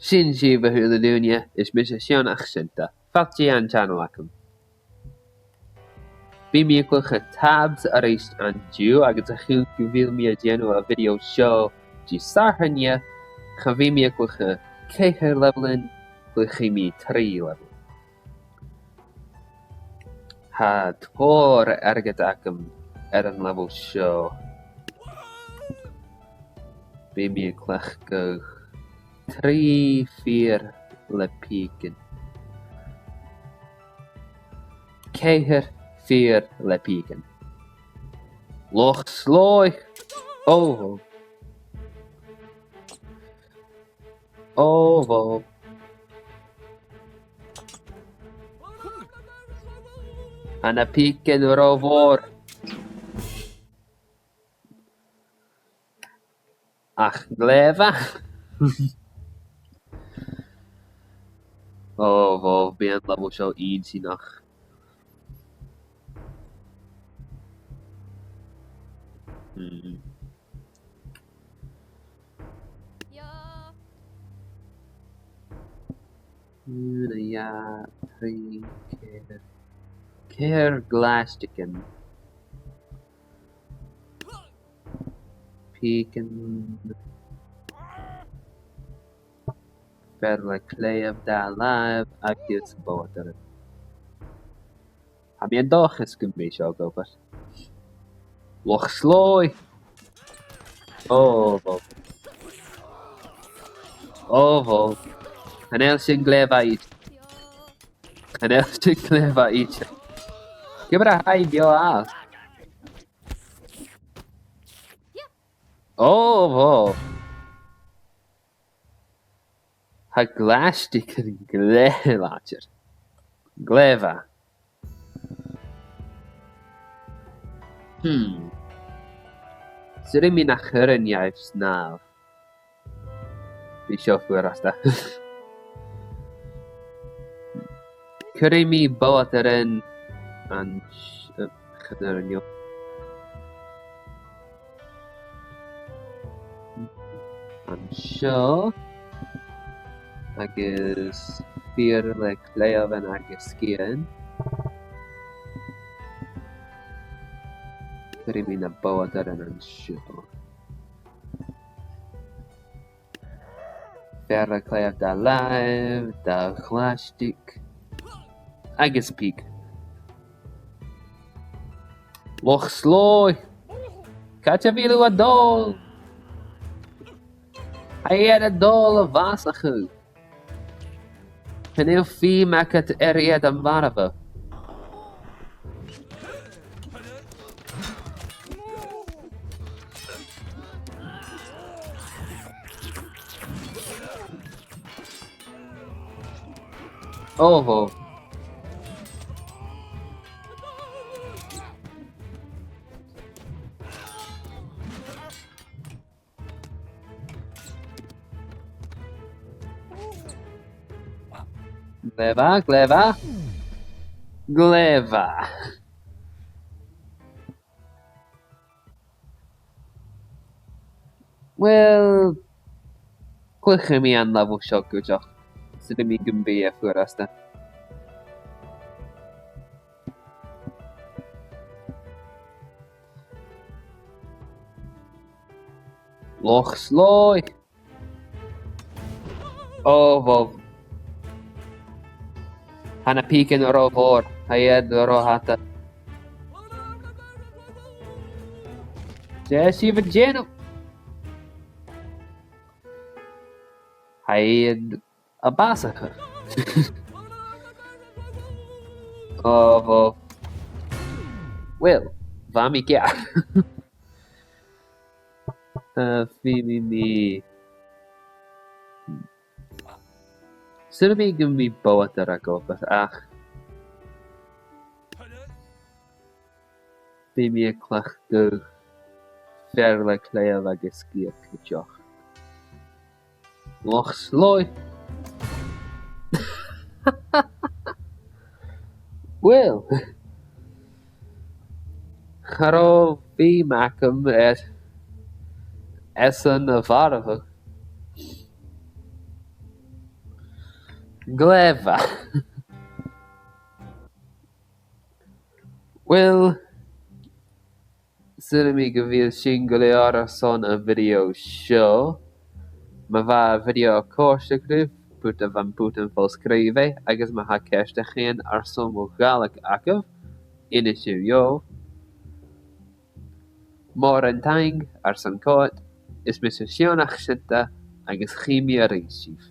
Sin siomh thuúil dúine is mis seánach sinnta, bàtaichean teanlacham. Bhí mí chucha tabs ar éist an dú agus a chuú go bhfuil mí a déanú a video seo dí sarthaine cha bhí mí chucha céthair levelin chucha mí 3 level. Tá tóir agad acham ar an level seo. Bhí mí clech go 3-4 le pícan. Céthair 4 le pícan. Lochlannaich. Oh. Oh. Anna pícan rovor. Ach gleva. Oh, bí an level seo easy nach. Ja, 3 keer. Keer glastiken. Piken. Verle clay of da live. Acus boter. Heb je een dag eens kunnen meestal over? Lochlannaich. Oh. En heel sin gleva iets. En heel sin gleva iets. Give it a high bio ass. Oh. Ha glastic glelacher. Gleva. Zit mi nach Urrain juist Snàmh. Bí seo fuarasta. Curry mi bàtaichean an Urrain. An seo agus 4 le léamhan agus cían. Curry mi na bàtaichean an seo. Verle léamh da live, da chlastic. Agus píc. Lochlannaich. Caite bhíú a dul. Had a dul a bhasachu. Can you fee macat area the marava? Oh. Gleva. Well, cliché mi an level seo goideach. Sydd mi gymbi a fuarasta. Lochlannaich. Oh. Hanna pícan ar óbhór, haiad ar óhata. Siomh a déanú. Haiad a básacha. Oh. Well, bha mi cear. Fí mi. Sydd mi gymri bywyd ar agofod, ach. Fi mi y clach gyr ferle cleiaf ag ysgu ac ydioch. Lochlannaich. Wel. Charo fi macam esan y farfa. Gleva. Well, sy'n mi gyfydd sy'n gwylio son y fideo show. Mae fa fideo cwrs y gryf, pwt y fan pwt yn ffos greife, agos mae ha cest y chyn ar son o galeg agaf, un eisiau io. Mor yn taing ar son coet, is mis y sion ach synta, agos chimi ar eisif.